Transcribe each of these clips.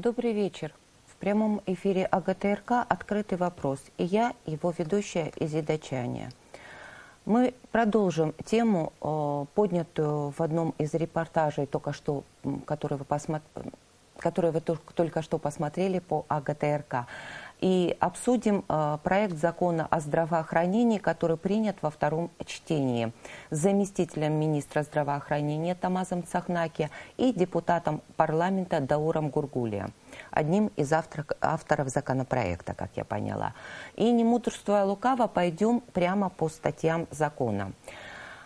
Добрый вечер. В прямом эфире АГТРК «Открытый вопрос». И я, его ведущая Изида Чаня. Мы продолжим тему, поднятую в одном из репортажей, который вы только что посмотрели по АГТРК. И обсудим проект закона о здравоохранении, который принят во втором чтении заместителем министра здравоохранения Тамазом Цахнаки и депутатом парламента Дауром Гургулием, одним из авторов законопроекта, как я поняла. И не мудрствуя лукаво, пойдем прямо по статьям закона.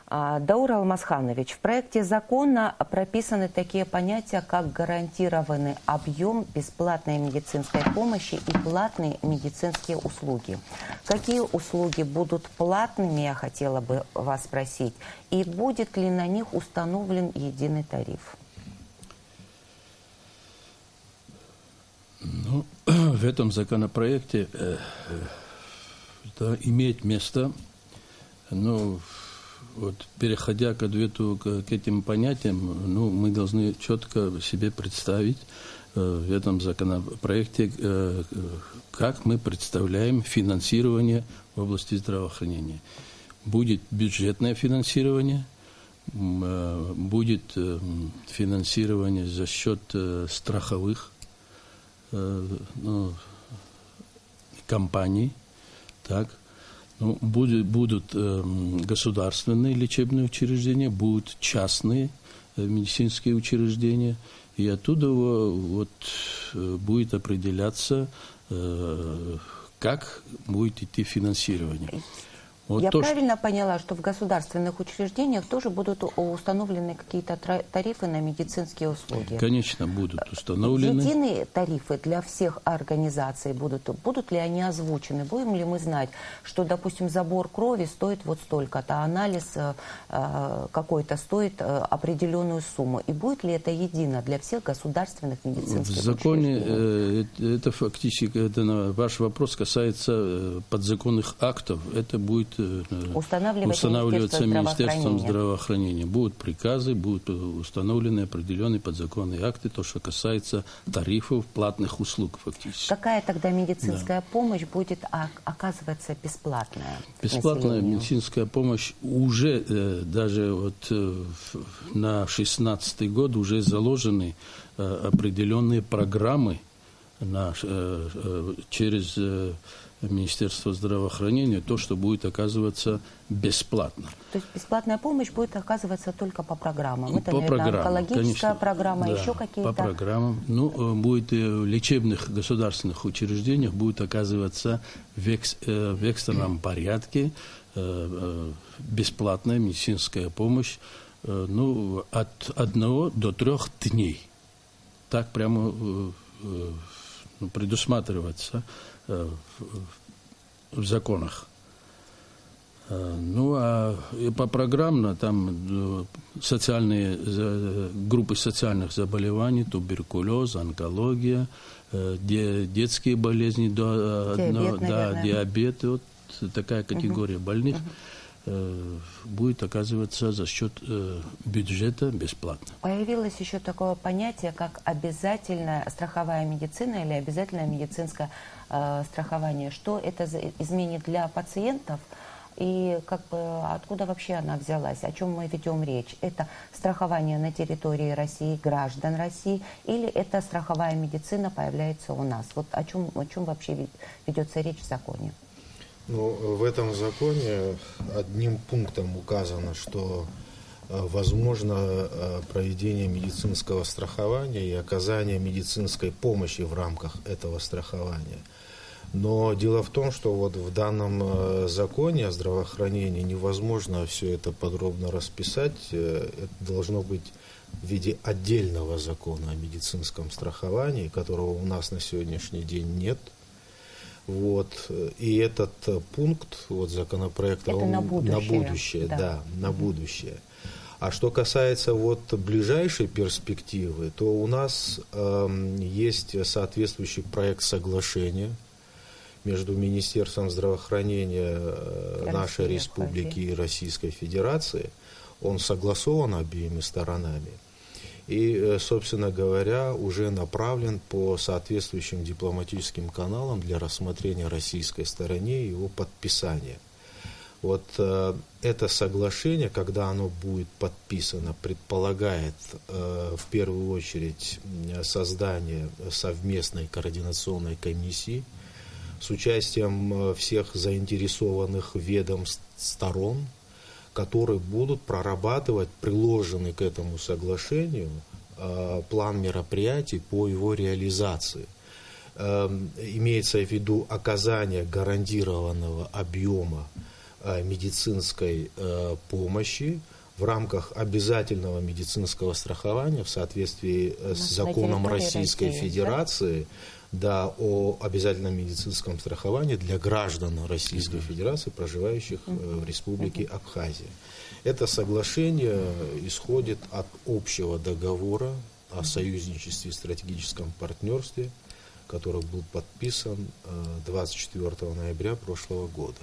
Даур Алмазханович, в проекте закона прописаны такие понятия, как гарантированный объем бесплатной медицинской помощи и платные медицинские услуги. Какие услуги будут платными, я хотела бы вас спросить, и будет ли на них установлен единый тариф? Ну, в этом законопроекте имеет место, вот, переходя к ответу к этим понятиям, мы должны четко себе представить в этом законопроекте, как мы представляем финансирование в области здравоохранения. Будет бюджетное финансирование, будет финансирование за счет страховых компаний, так. Будут государственные лечебные учреждения, будут частные медицинские учреждения, и оттуда будет определяться, как будет идти финансирование. Вот я правильно поняла, что в государственных учреждениях тоже будут установлены какие-то тарифы на медицинские услуги? Конечно, будут установлены. Единые тарифы для всех организаций будут ли они озвучены? Будем ли мы знать, что, допустим, забор крови стоит вот столько-то, анализ какой-то стоит определенную сумму? И будет ли это едино для всех государственных медицинских учреждений? В законе, это фактически, ваш вопрос касается подзаконных актов. Это будет устанавливаться Министерством здравоохранения. Будут приказы, будут установлены определенные подзаконные акты, то, что касается тарифов, платных услуг фактически. Какая тогда медицинская помощь будет оказываться бесплатная? Бесплатная медицинская помощь уже даже вот на 2016 год уже заложены определенные программы через Министерство здравоохранения, то, что будет оказываться бесплатно. То есть бесплатная помощь будет оказываться только по программам? Это, по программам, онкологическая конечно, программа, да, еще какие-то? По программам. Будет в лечебных государственных учреждениях будет оказываться в экстренном порядке бесплатная медицинская помощь от 1 до 3 дней. Так прямо предусматривается в законах. И по программно там группы социальных заболеваний, туберкулез, онкология, детские болезни, диабет, вот такая категория больных будет оказываться за счет бюджета бесплатно. Появилось еще такое понятие, как обязательная страховая медицина или обязательное медицинское страхование. Что это изменит для пациентов и откуда вообще она взялась? О чем мы ведем речь? Это страхование на территории России, граждан России, или это страховая медицина появляется у нас? Вот о чем вообще ведется речь в законе? В этом законе одним пунктом указано, что возможно проведение медицинского страхования и оказание медицинской помощи в рамках этого страхования. Но дело в том, что вот в данном законе о здравоохранении невозможно все это подробно расписать. Это должно быть в виде отдельного закона о медицинском страховании, которого у нас на сегодняшний день нет. Вот. И этот пункт законопроекта это на будущее, на будущее. А что касается ближайшей перспективы, то у нас есть соответствующий проект соглашения между Министерством здравоохранения нашей республики и Российской Федерации. Он согласован обеими сторонами. и, собственно говоря, уже направлен по соответствующим дипломатическим каналам для рассмотрения российской стороне и его подписания. Вот это соглашение, когда оно будет подписано, предполагает в первую очередь создание совместной координационной комиссии с участием всех заинтересованных ведомств сторон, которые будут прорабатывать приложенный к этому соглашению план мероприятий по его реализации. Имеется в виду оказание гарантированного объема медицинской помощи в рамках обязательного медицинского страхования в соответствии с законом Российской Федерации, да, о обязательном медицинском страховании для граждан Российской Федерации, проживающих в Республике Абхазия. Это соглашение исходит от общего договора о союзничестве и стратегическом партнерстве, который был подписан 24 ноября прошлого года.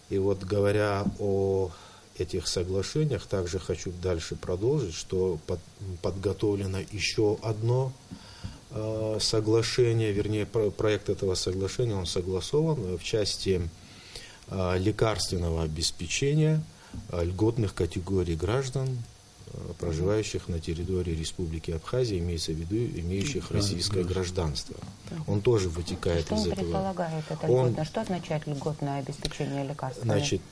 И вот, говоря о этих соглашениях, также хочу дальше продолжить, что подготовлено еще одно соглашение, вернее, проект этого соглашения, он согласован в части лекарственного обеспечения льготных категорий граждан, проживающих на территории Республики Абхазия, имеется в виду имеющих российское гражданство. Он тоже вытекает из этого. Что он предполагает это льготное? Что означает льготное обеспечение лекарств? Значит,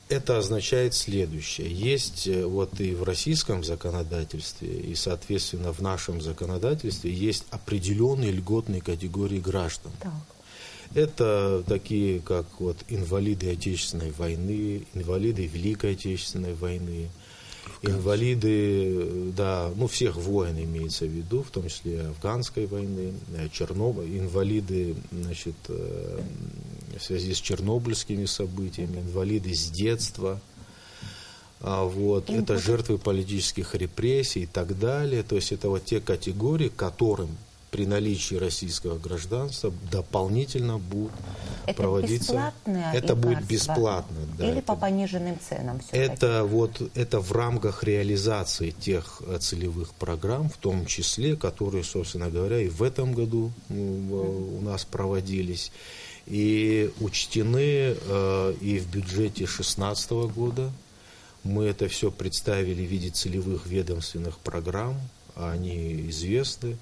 это означает следующее. Есть вот и в российском законодательстве, и, соответственно, в нашем законодательстве есть определенные льготные категории граждан. Так. Это такие, как вот инвалиды Отечественной войны, инвалиды Великой Отечественной войны, инвалиды, да, ну, всех войн имеется в виду, в том числе афганской войны, инвалиды, значит, в связи с чернобыльскими событиями, инвалиды с детства, вот, это жертвы политических репрессий и так далее. То есть это вот те категории, которым при наличии российского гражданства дополнительно будут проводиться. Это будет бесплатно. Да, или по пониженным ценам все-таки? Это в рамках реализации тех целевых программ, в том числе, которые, собственно говоря, и в этом году у нас проводились, и учтены и в бюджете 2016 года. Мы это все представили в виде целевых ведомственных программ, они известны.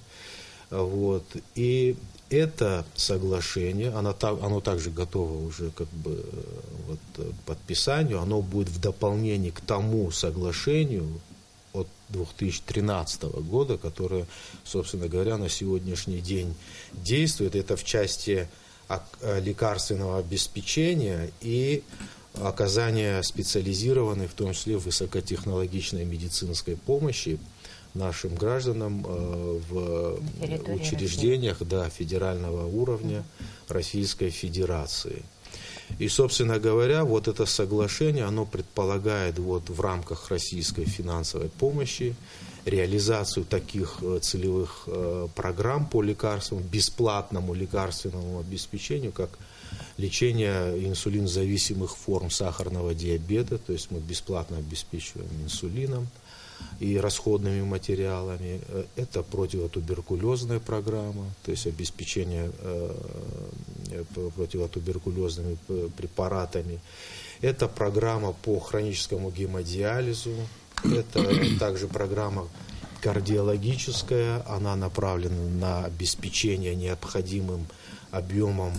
Вот. И это соглашение, оно также готово уже как бы вот, к подписанию, оно будет в дополнение к тому соглашению от 2013 года, которое, собственно говоря, на сегодняшний день действует. Это в части лекарственного обеспечения и оказания специализированной, в том числе высокотехнологичной медицинской помощи нашим гражданам в учреждениях федерального уровня Российской Федерации. И, собственно говоря, вот это соглашение, оно предполагает вот в рамках российской финансовой помощи реализацию таких целевых программ по лекарствам, бесплатному лекарственному обеспечению, как лечение инсулинозависимых форм сахарного диабета, то есть мы бесплатно обеспечиваем инсулином и расходными материалами. Это противотуберкулезная программа, то есть обеспечение противотуберкулезными препаратами. Это программа по хроническому гемодиализу. Это также программа кардиологическая. Она направлена на обеспечение необходимым объемом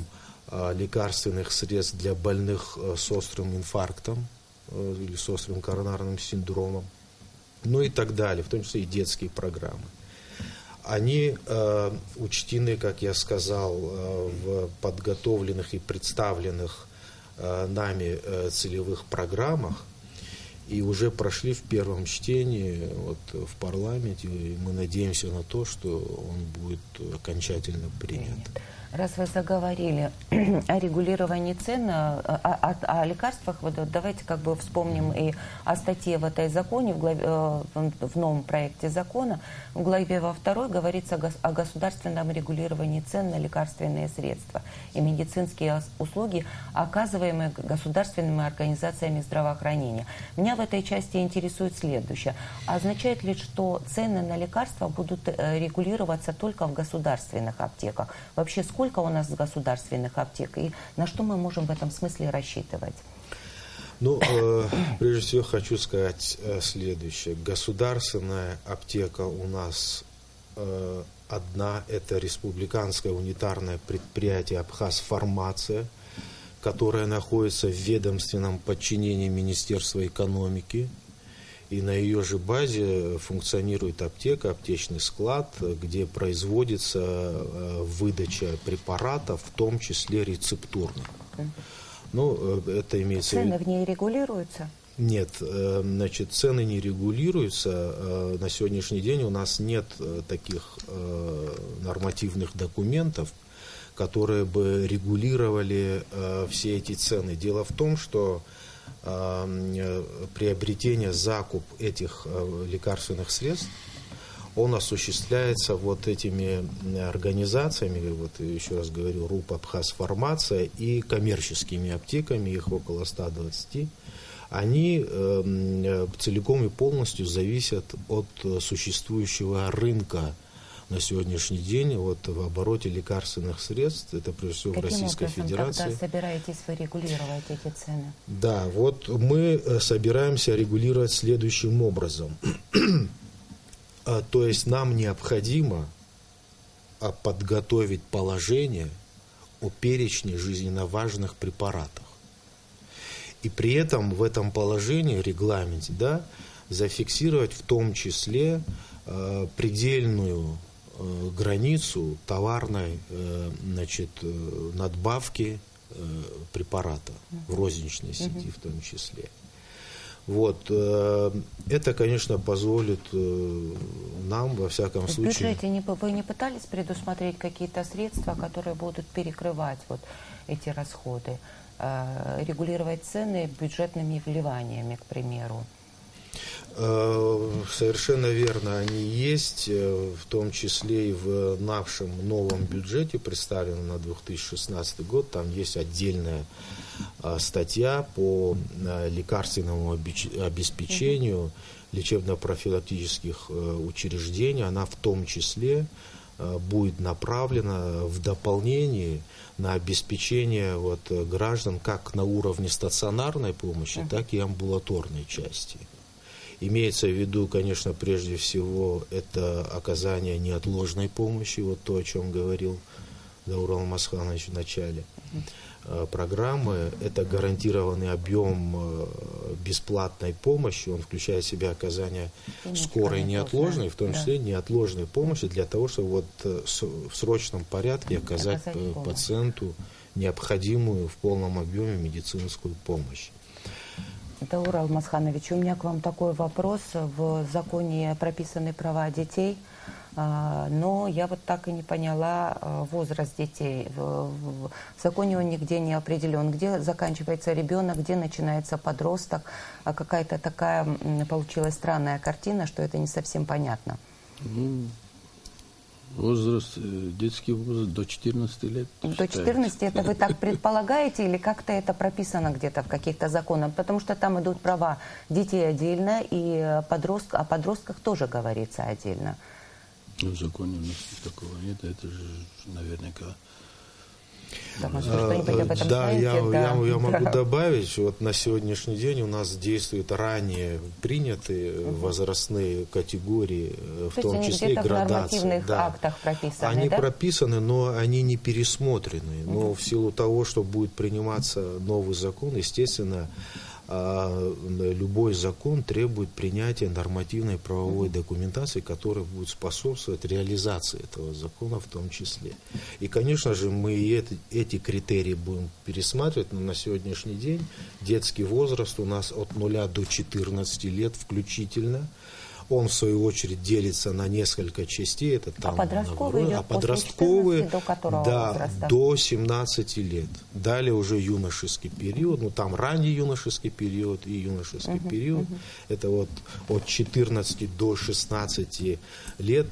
лекарственных средств для больных с острым инфарктом или с острым коронарным синдромом. Ну и так далее, в том числе и детские программы. Они учтены, как я сказал, в подготовленных и представленных нами целевых программах и уже прошли в первом чтении вот, в парламенте. И мы надеемся на то, что он будет окончательно принят. Раз вы заговорили о регулировании цен, о лекарствах, вот давайте как бы вспомним и о статье в этой законе, в новом проекте закона. В главе во 2 говорится о государственном регулировании цен на лекарственные средства и медицинские услуги, оказываемые государственными организациями здравоохранения. Меня в этой части интересует следующее. Означает ли, что цены на лекарства будут регулироваться только в государственных аптеках? Вообще, сколько у нас государственных аптек и на что мы можем в этом смысле рассчитывать? Ну, прежде всего хочу сказать следующее. Государственная аптека у нас одна, это республиканское унитарное предприятие «Абхазфармация», которое находится в ведомственном подчинении Министерства экономики. И на ее же базе функционирует аптека, аптечный склад, где производится выдача препаратов, в том числе рецептурных. Ну, это имеется в виду. Цены в ней регулируются? Нет, значит, цены не регулируются. На сегодняшний день у нас нет таких нормативных документов, которые бы регулировали все эти цены. Дело в том, что приобретение, закуп этих лекарственных средств, он осуществляется вот этими организациями, вот еще раз говорю, РУП «Абхазфармация» и коммерческими аптеками, их около 120. Они целиком и полностью зависят от существующего рынка на сегодняшний день вот в обороте лекарственных средств, это прежде всего в Российской Федерации. Каким образом тогда собираетесь вы регулировать эти цены? Да, вот мы собираемся регулировать следующим образом. То есть нам необходимо подготовить положение о перечне жизненно важных препаратов. И при этом в этом положении, регламенте, да, зафиксировать в том числе предельную границу товарной, значит, надбавки препарата в розничной сети в том числе. Вот. Это, конечно, позволит нам, во всяком случае... В бюджете вы не пытались предусмотреть какие-то средства, которые будут перекрывать вот эти расходы, регулировать цены бюджетными вливаниями, к примеру? Совершенно верно, они есть, в том числе и в нашем новом бюджете, представленном на 2016 год. Там есть отдельная статья по лекарственному обеспечению лечебно-профилактических учреждений. Она в том числе будет направлена в дополнение на обеспечение вот граждан как на уровне стационарной помощи, так и амбулаторной части. Имеется в виду, конечно, прежде всего, это оказание неотложной помощи, вот то, о чем говорил Даурал Алмазханович в начале программы. Это гарантированный объем бесплатной помощи, он включает в себя оказание скорой неотложной, в том числе неотложной помощи, для того, чтобы вот в срочном порядке оказать пациенту необходимую в полном объеме медицинскую помощь. Даурал Алмазханович, у меня к вам такой вопрос. В законе прописаны права детей, но я вот так и не поняла возраст детей. В законе он нигде не определен, где заканчивается ребенок, где начинается подросток. Какая-то такая получилась странная картина, что это не совсем понятно. Возраст, детский возраст до 14 лет. До 14 это вы так предполагаете или как-то это прописано где-то в каких-то законах? Потому что там идут права детей отдельно и о подростках тоже говорится отдельно. В законе у нас такого нет, это же наверняка... Да, я могу добавить, вот на сегодняшний день у нас действуют ранее принятые возрастные категории, в том числе градации. В нормативных актах прописаны, они да? прописаны, но они не пересмотрены. Но в силу того, что будет приниматься новый закон, естественно, любой закон требует принятия нормативной правовой документации, которая будет способствовать реализации этого закона в том числе. И, конечно же, мы эти критерии будем пересматривать, но на сегодняшний день детский возраст у нас от 0 до 14 лет включительно. Он, в свою очередь, делится на несколько частей. Это там, подростковый идет подростковый, до которого возраста? До 17 лет. Далее уже юношеский период. Ну, там ранний юношеский период и юношеский период. Это вот от 14 до 16 лет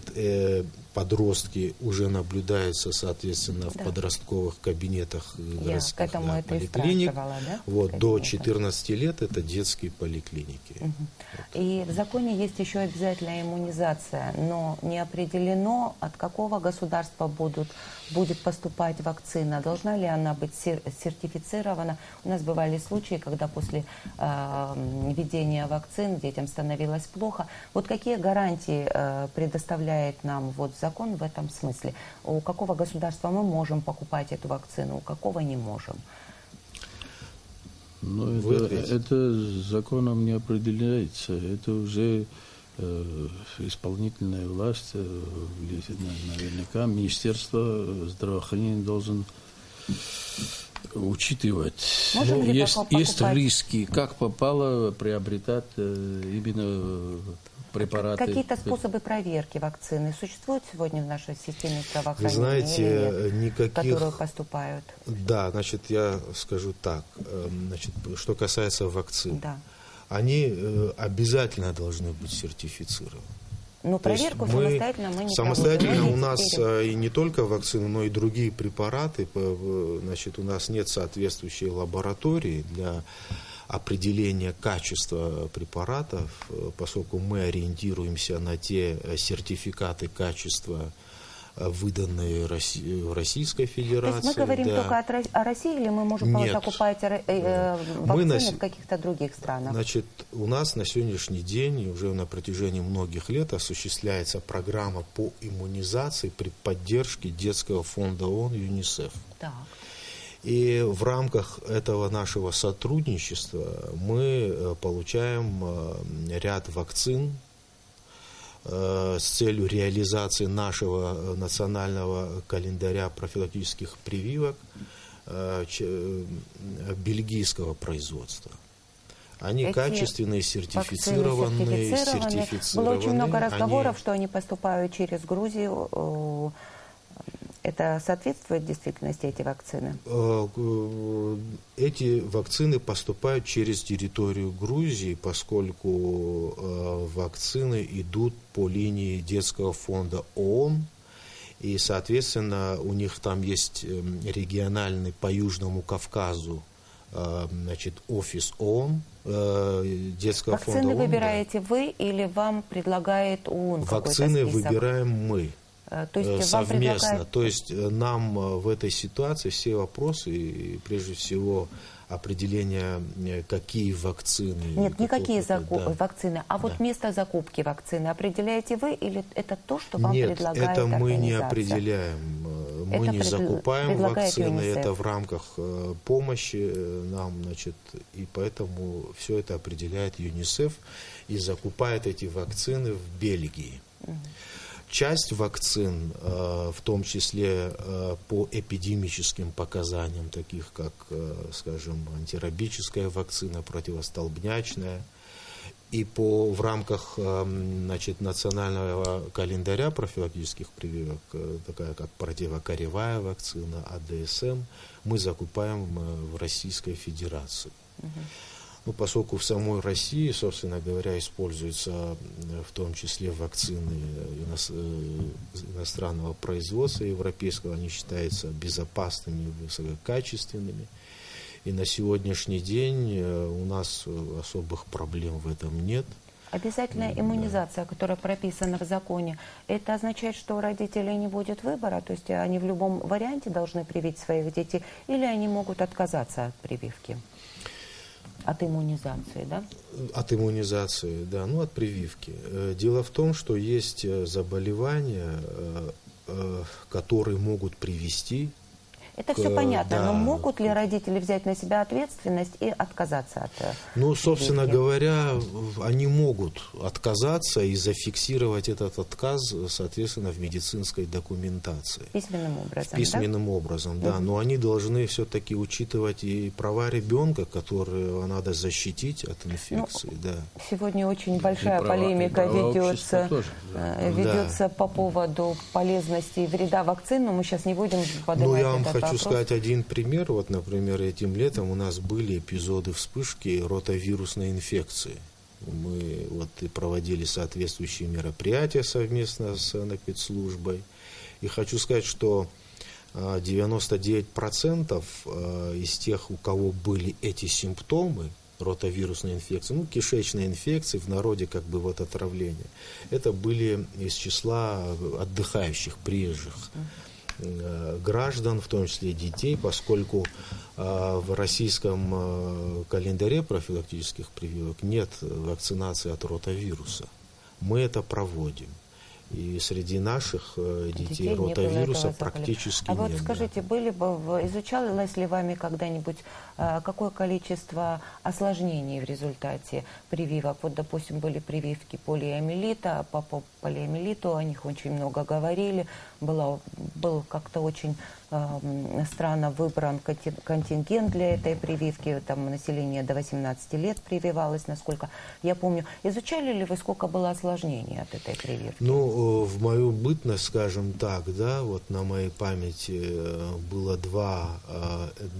подростки уже наблюдаются, соответственно, в подростковых кабинетах городских поликлиник. Вот, до 14 лет это детские поликлиники. И в законе есть еще обязательная иммунизация, но не определено, от какого государства будет поступать вакцина, должна ли она быть сертифицирована. У нас бывали случаи, когда после введения вакцин детям становилось плохо. Вот какие гарантии предоставляет нам вот закон в этом смысле? У какого государства мы можем покупать эту вакцину, у какого не можем? Ну, это законом не определяется. Это уже исполнительная власть, наверняка Министерство здравоохранения должен учитывать. Ну, есть риски, как попало приобретать именно препараты. Какие-то способы проверки вакцины существуют сегодня в нашей системе здравоохранения? Вы знаете, никаких... которые поступают? Да, значит, я скажу так. Значит, что касается вакцин, да. Они обязательно должны быть сертифицированы. Но проверку самостоятельно мы не самостоятельно проводим. У нас и не только вакцины, но и другие препараты. Значит, у нас нет соответствующей лаборатории для определения качества препаратов, поскольку мы ориентируемся на те сертификаты качества, выданные Российской Федерации. То есть мы говорим только о России, или мы можем покупать вакцины в каких-то других странах? Значит, у нас на сегодняшний день, уже на протяжении многих лет, осуществляется программа по иммунизации при поддержке детского фонда ООН ЮНИСЕФ. Так. И в рамках этого нашего сотрудничества мы получаем ряд вакцин с целью реализации нашего национального календаря профилактических прививок бельгийского производства. Они качественные, сертифицированные. Было очень много разговоров, что они поступают через Грузию. Это соответствует действительности, эти вакцины? Эти вакцины поступают через территорию Грузии, поскольку вакцины идут по линии детского фонда ООН. И, соответственно, у них там есть региональный по Южному Кавказу, значит, офис ООН, детского фонда ООН. Вакцины выбираете вы или вам предлагает ООН какой-то список? Вакцины выбираем мы. То есть совместно. То есть нам в этой ситуации все вопросы, прежде всего определение, какие вакцины. Нет, не какие вакцины, а вот место закупки вакцины определяете вы, или это то, что вам предлагает это мы организация? не определяем. Мы не закупаем вакцины, это в рамках помощи нам, значит, и поэтому все это определяет ЮНИСЕФ и закупает эти вакцины в Бельгии. Часть вакцин, в том числе по эпидемическим показаниям, таких как, скажем, антирабическая вакцина, противостолбнячная, и в рамках, значит, национального календаря профилактических прививок, такая как противокоревая вакцина, АДСМ, мы закупаем в Российской Федерации. Ну, поскольку в самой России, собственно говоря, используются в том числе вакцины иностранного производства европейского, они считаются безопасными, высококачественными. И на сегодняшний день у нас особых проблем в этом нет. Обязательная иммунизация, которая прописана в законе, это означает, что у родителей не будет выбора? То есть они в любом варианте должны привить своих детей, или они могут отказаться от прививки? От иммунизации, да? От иммунизации, да, ну от прививки. Дело в том, что есть заболевания, которые могут привести Это все понятно, да. Но могут ли родители взять на себя ответственность и отказаться от Ну, собственно говоря, они могут отказаться и зафиксировать этот отказ, соответственно, в медицинской документации. Письменным образом, Письменным образом, да. Но они должны все-таки учитывать и права ребенка, которого надо защитить от инфекции, да. Сегодня очень большая полемика ведется по поводу полезности и вреда вакцин, но мы сейчас не будем поднимать этот вопрос. Хочу сказать один пример. Вот, например, этим летом у нас были эпизоды вспышки ротавирусной инфекции. Мы вот и проводили соответствующие мероприятия совместно с санэпидслужбой. И хочу сказать, что 99% из тех, у кого были эти симптомы ротавирусной инфекции, ну, кишечной инфекции, в народе как бы вот отравление, это были из числа отдыхающих, приезжих граждан, в том числе детей, поскольку в российском календаре профилактических прививок нет вакцинации от ротавируса. Мы это проводим. И среди наших детей ротавируса практически нет. А вот скажите, изучалось ли вами когда-нибудь, какое количество осложнений в результате прививок? Вот, допустим, были прививки полиомиелита, по полиомиелиту о них очень много говорили, был как-то очень странно выбран контингент для этой прививки, там население до 18 лет прививалось, насколько я помню. Изучали ли вы, сколько было осложнений от этой прививки? Ну, в мою бытность, скажем так, да, вот на моей памяти было два,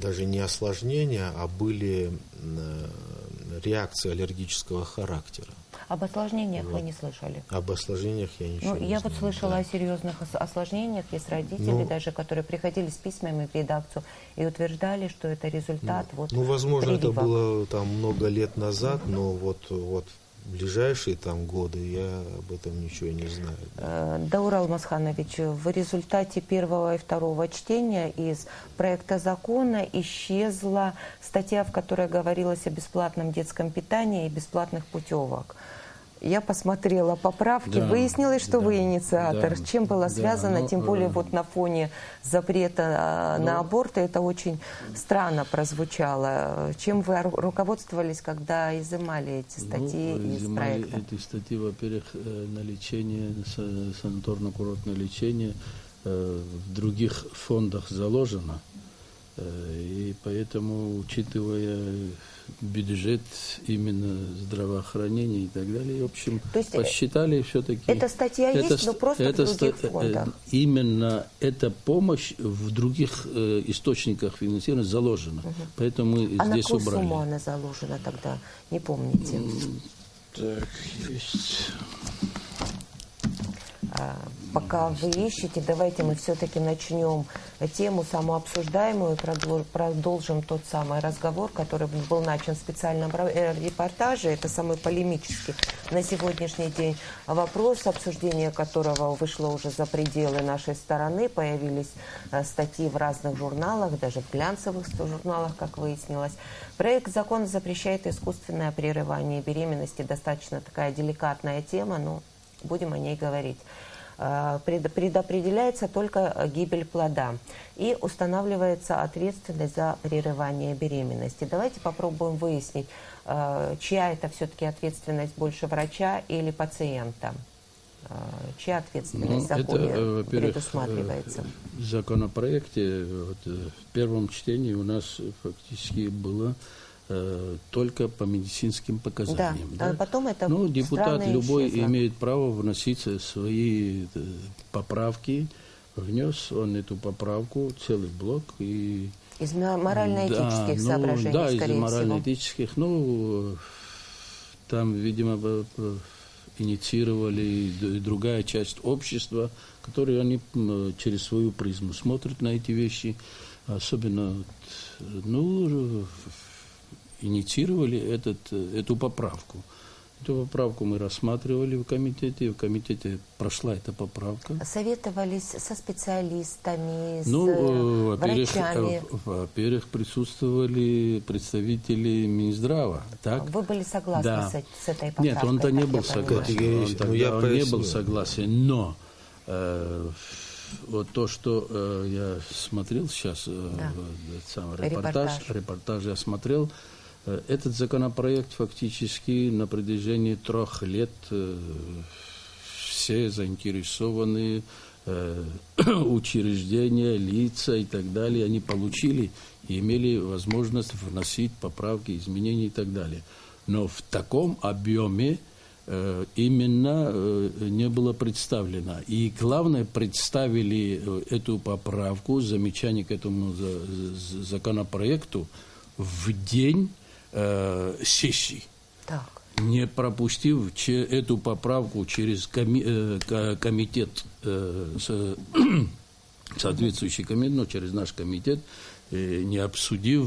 даже не осложнения, а были реакции аллергического характера. Об осложнениях вы не слышали? Об осложнениях я ничего не знаю. Я вот слышала о серьезных осложнениях. Есть родители даже, которые приходили с письмами в редакцию и утверждали, что это результат возможно, прививок. это было там много лет назад, но вот в ближайшие там годы я об этом ничего не знаю. Да. Даур Алмазханович, в результате первого и второго чтения из проекта закона исчезла статья, в которой говорилось о бесплатном детском питании и бесплатных путевок. Я посмотрела поправки, выяснилось, что вы инициатор. С чем было связано, тем более вот на фоне запрета на аборты, это очень странно прозвучало. Чем вы руководствовались, когда изымали эти статьи из проекта? Эти статьи, во-первых, на лечение, санаторно-курортное лечение в других фондах заложено. И поэтому, учитывая бюджет именно здравоохранения и так далее, в общем, посчитали все-таки... Эта статья есть, но просто в других фондах. Именно эта помощь в других источниках финансирования заложена. Поэтому мы здесь убрали. А на какую сумму она заложена тогда? Не помните? Так, есть... Пока вы ищете, давайте мы все-таки начнем тему самообсуждаемую, продолжим тот самый разговор, который был начат в специальном репортаже. Это самый полемический на сегодняшний день вопрос, обсуждение которого вышло уже за пределы нашей стороны. Появились статьи в разных журналах, даже в глянцевых журналах, как выяснилось. Проект закона запрещает искусственное прерывание беременности. Достаточно такая деликатная тема, но будем о ней говорить. Предопределяется только гибель плода и устанавливается ответственность за прерывание беременности. Давайте попробуем выяснить, чья это все-таки ответственность, больше врача или пациента. Чья ответственность в законе предусматривается? В законопроекте в первом чтении у нас фактически было только по медицинским показаниям. Да, а потом это депутат любой имеет право вносить свои поправки. Внес он эту поправку, целый блок. И, из морально-этических соображений, скорее всего. Да, из морально-этических. Там, видимо, инициировали и другая часть общества, которые они через свою призму смотрят на эти вещи. Особенно, инициировали эту поправку. Эту поправку мы рассматривали в комитете. В комитете прошла эта поправка. Советовались со специалистами, с врачами? Во-первых, присутствовали представители Минздрава. Так? Вы были согласны с этой поправкой? Нет, он-то не был согласен. Он не был согласен. Но вот то, что я смотрел сейчас, сам репортаж я смотрел, этот законопроект фактически на протяжении 3 лет все заинтересованные учреждения, лица и так далее, они получили и имели возможность вносить поправки, изменения и так далее. Но в таком объеме именно не было представлено. И главное, представили эту поправку, замечание к этому законопроекту в день сессии. Так. Не пропустив эту поправку через комитет, соответствующий комитет, но через наш комитет, не обсудив,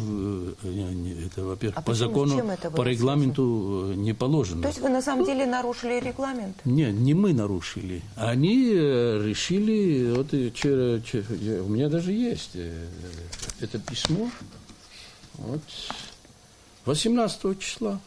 это, во-первых, по закону, по регламенту не положено. То есть вы на самом деле нарушили регламент? Нет, не мы нарушили. Они решили, вот у меня даже есть это письмо, вот, 18 числа.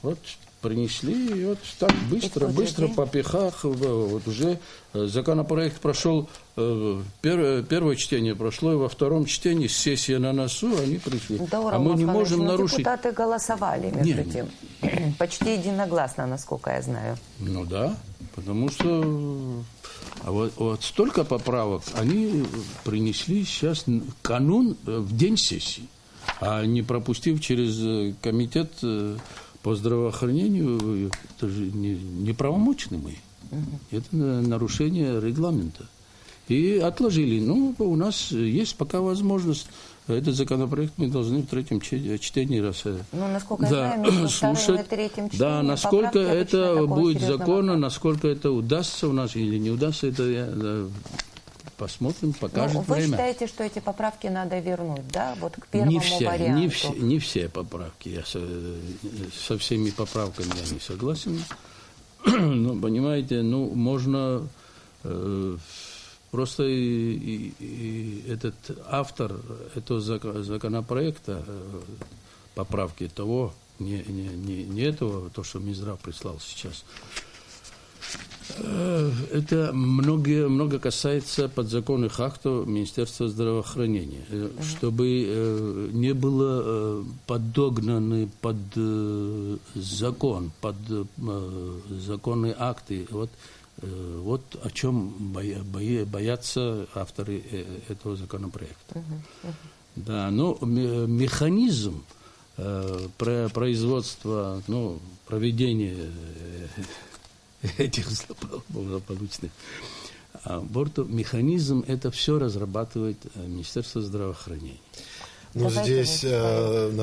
Вот принесли, и вот так быстро по пихах, вот уже законопроект прошел, первое чтение прошло, и во втором чтении, сессия на носу, они пришли. А мы не можем нарушить. Депутаты голосовали между тем, почти единогласно, насколько я знаю. Ну да, потому что вот столько поправок они принесли сейчас канун в день сессии, а не пропустив через комитет по здравоохранению, это же неправомочны мы. Это нарушение регламента. И отложили. Ну, у нас есть пока возможность. Этот законопроект мы должны в 3-м чтении насколько я знаю, между слушать. 2-м и 3-м чтением насколько это будет законно, насколько это удастся у нас или не удастся, это посмотрим, покажет время. Вы считаете, что эти поправки надо вернуть, да? Вот к первому варианту? Не все поправки. Я со всеми поправками я не согласен. Но, понимаете, можно просто этот автор этого законопроекта, поправки того, не этого, то, что Минздрав прислал сейчас. Это много касается подзаконных актов Министерства здравоохранения. Чтобы не было подогнаны под закон, под законные акты. Вот о чем боятся авторы этого законопроекта. Да, но механизм производства, проведения этих злополучных абортов, механизм это все разрабатывает Министерство здравоохранения. Здесь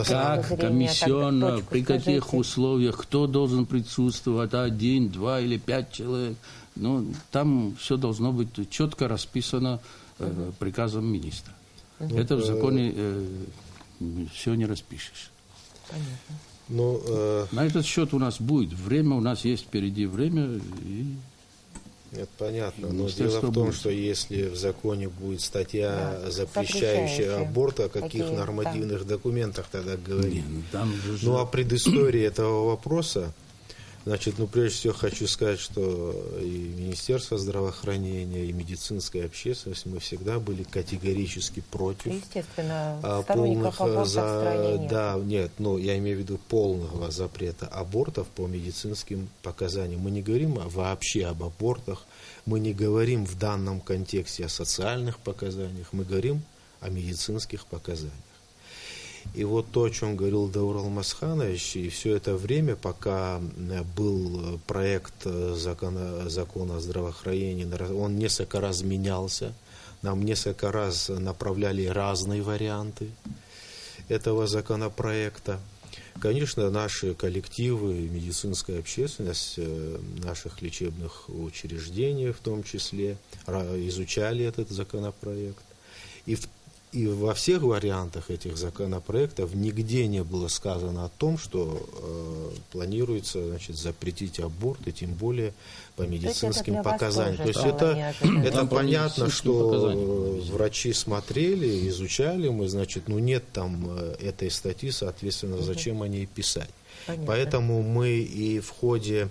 как комиссионно, при каких условиях, кто должен присутствовать, 1, 2 или 5 человек. Там все должно быть четко расписано приказом министра. Это в законе все не распишешь. Понятно. На этот счет у нас будет время, у нас есть впереди время. Это понятно, но дело в том, что если в законе будет статья, запрещающая аборт, о каких нормативных документах тогда говорить? О предыстории этого вопроса, прежде всего хочу сказать, что и Министерство здравоохранения, и медицинская общественность, мы всегда были категорически против полных я имею в виду полного запрета абортов по медицинским показаниям. Мы не говорим вообще об абортах, мы не говорим в данном контексте о социальных показаниях, мы говорим о медицинских показаниях. И вот то, о чем говорил Даурал Алмазханович, и все это время, пока был проект закона о здравоохранении, он несколько раз менялся, нам несколько раз направляли разные варианты этого законопроекта. Конечно, наши коллективы, медицинская общественность наших лечебных учреждений в том числе изучали этот законопроект. И во всех вариантах этих законопроектов нигде не было сказано о том, что планируется запретить аборт, и тем более по медицинским показаниям. То есть это понятно, что врачи смотрели, изучали, нет там этой статьи, соответственно, зачем о ней писать. Понятно. Поэтому мы и в ходе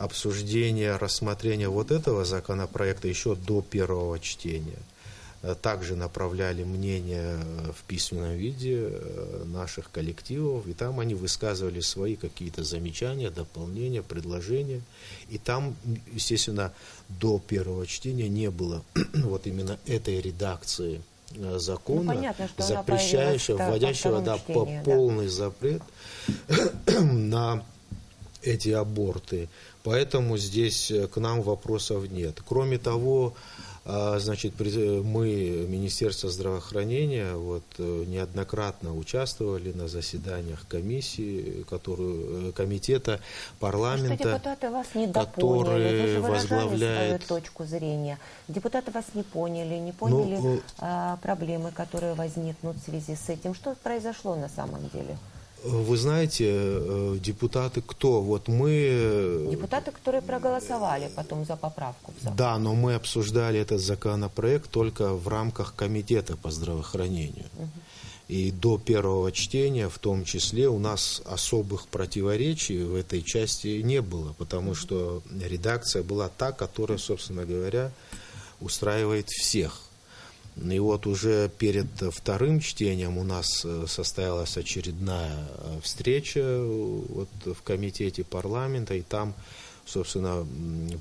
обсуждения, рассмотрения вот этого законопроекта еще до первого чтения. Также направляли мнения в письменном виде наших коллективов, и там они высказывали свои какие-то замечания, дополнения, предложения. И там, естественно, до первого чтения не было вот именно этой редакции закона, понятно, что запрещающего, вводящего полный запрет на эти аборты. Поэтому здесь к нам вопросов нет. Кроме того, значит, мы, Министерство здравоохранения, вот, неоднократно участвовали на заседаниях комиссии, комитета парламента, что депутаты вас не допоняли, вы же возглавляет... свою точку зрения. Депутаты вас не поняли проблемы, которые возникнут в связи с этим. Что произошло на самом деле? Вы знаете, депутаты кто? Вот мы... Депутаты, которые проголосовали потом за поправку в закон. Да, но мы обсуждали этот законопроект только в рамках комитета по здравоохранению. И до первого чтения, в том числе, у нас особых противоречий в этой части не было, потому что редакция была та, которая, собственно говоря, устраивает всех. И вот уже перед вторым чтением у нас состоялась очередная встреча вот в комитете парламента, и там, собственно,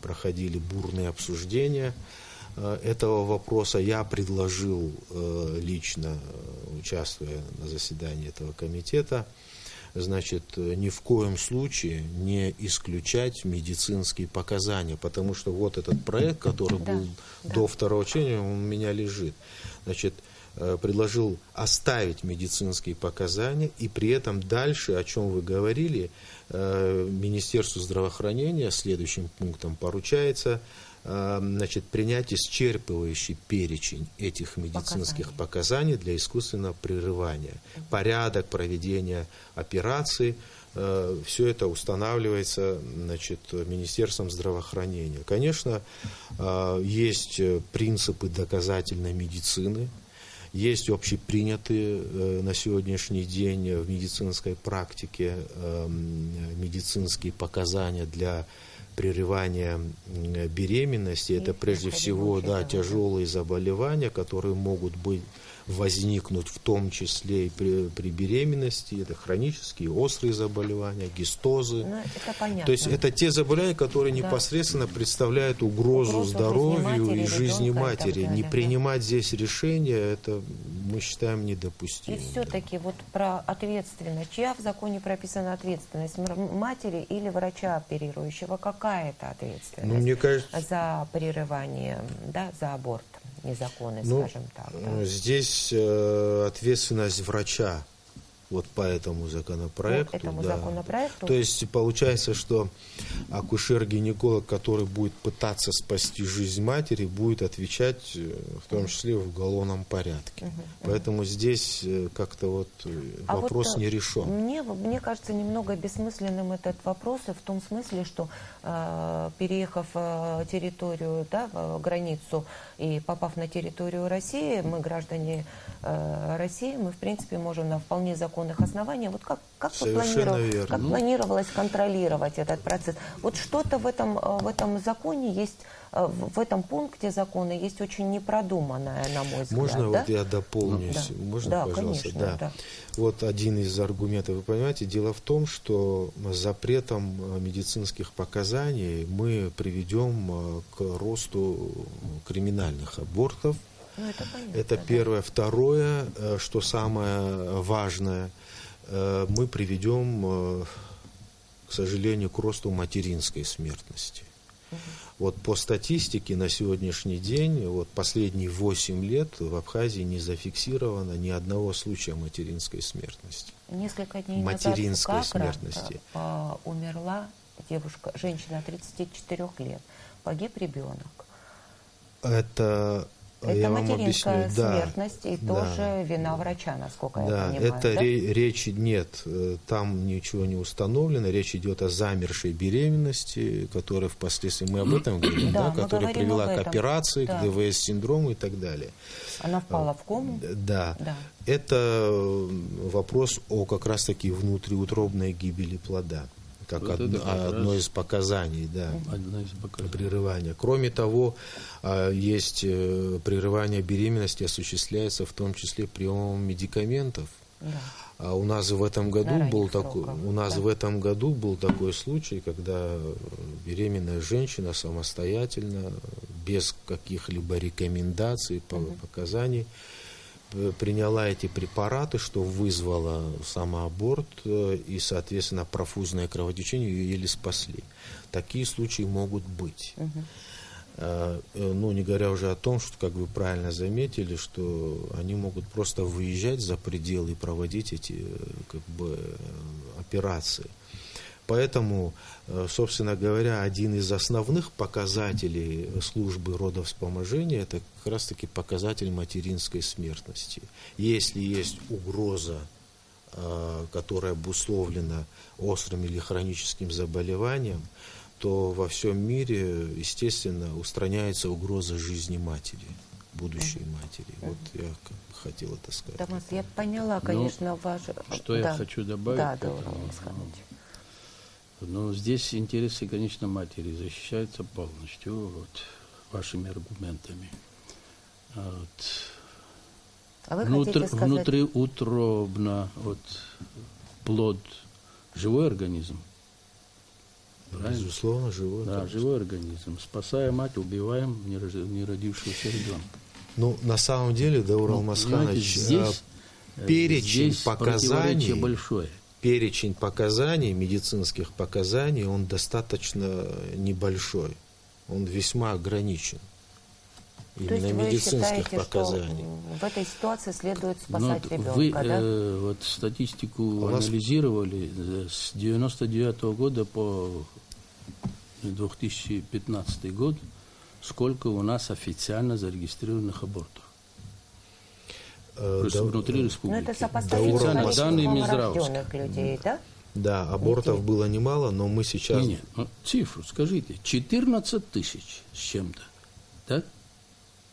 проходили бурные обсуждения этого вопроса. Я предложил лично, участвуя на заседании этого комитета, значит, ни в коем случае не исключать медицинские показания, потому что вот этот проект, который был до второго чтения, он у меня лежит. Значит, предложил оставить медицинские показания, и при этом дальше, о чем вы говорили, Министерству здравоохранения следующим пунктом поручается, значит, принять исчерпывающий перечень этих медицинских показаний для искусственного прерывания. Порядок проведения операции, все это устанавливается, значит, Министерством здравоохранения. Конечно, есть принципы доказательной медицины, есть общепринятые на сегодняшний день в медицинской практике медицинские показания для прерывания беременности. Это прежде всего тяжелые заболевания, которые могут возникнуть в том числе и при беременности. Это хронические, острые заболевания, гистозы. Это понятно. То есть это те заболевания, которые непосредственно представляют угрозу здоровью и жизни матери. Не принимать здесь решения, это мы считаем недопустимым. И все-таки вот про ответственность. Чья в законе прописана ответственность? Матери или врача оперирующего? Какая это ответственность? Мне кажется, за прерывание, да, за аборт незаконный, скажем так. Да? Здесь ответственность врача вот по этому законопроекту. Законопроекту. То есть получается, что акушер-гинеколог, который будет пытаться спасти жизнь матери, будет отвечать в том числе в уголовном порядке. Поэтому здесь как-то вот вопрос не решен. Мне кажется немного бессмысленным этот вопрос в том смысле, что переехав территорию, да, границу и попав на территорию России, мы граждане России, мы в принципе можем на вполне законных основаниях. Вот как планировалось контролировать этот процесс? Вот что-то в этом законе есть, в этом пункте закона есть очень непродуманное, на мой взгляд. Можно да? вот я дополню? Да. Можно, да, пожалуйста? Конечно, да. Вот один из аргументов, вы понимаете, дело в том, что с запретом медицинских показаний мы приведем к росту криминальных абортов. Это понятно, это первое. Второе, что самое важное, мы приведем, к сожалению, к росту материнской смертности. Вот по статистике на сегодняшний день, вот последние 8 лет в Абхазии не зафиксировано ни одного случая материнской смертности. Несколько дней материнской назад смертности. Умерла девушка, женщина 34 лет, погиб ребенок. Это материнская смертность и тоже вина врача, насколько я понимаю. Это речь нет, там ничего не установлено, речь идет о замершей беременности, которая впоследствии, мы об этом говорим, которая привела к операции, к ДВС-синдрому и так далее. Она впала в кому? Да. Это вопрос о как раз-таки внутриутробной гибели плода. как вот одно из показаний, да, прерывания. Кроме того, есть прерывание беременности осуществляется в том числе приемом медикаментов. Да. А у нас в этом году был такой случай, когда беременная женщина самостоятельно, без каких-либо рекомендаций, показаний, приняла эти препараты, что вызвало самоаборт и, соответственно, профузное кровотечение, ее еле спасли. Такие случаи могут быть. Ну, не говоря уже о том, что, как вы правильно заметили, что они могут просто выезжать за пределы и проводить эти операции. Поэтому, собственно говоря, один из основных показателей службы родовспоможения – это как раз-таки показатель материнской смертности. Если есть угроза, которая обусловлена острым или хроническим заболеванием, то во всем мире, естественно, устраняется угроза жизни матери, будущей матери. Вот я хотел это сказать. Томас, я поняла, конечно, Что я хочу добавить? Да, но здесь интересы, конечно, матери защищаются полностью вашими аргументами. А вы хотите сказать... Внутриутробно плод живой организм. Правильно? Безусловно, живой. Да, живой организм. Спасая мать, убиваем неродившегося ребенка. Ну, на самом деле, Даур Алмазханович, перечень показаний, большое. Перечень показаний, медицинских показаний, он достаточно небольшой. Он весьма ограничен. Именно медицинских показаний. Что в этой ситуации следует спасать ребенка, вы статистику анализировали с 1999 года по 2015 год, сколько у нас официально зарегистрированных абортов? Внутри республики. Но это сопоставимо с количеством рожденных людей, да? Да, абортов было немало, но мы сейчас... Нет, цифру скажите. 14 тысяч с чем-то, так?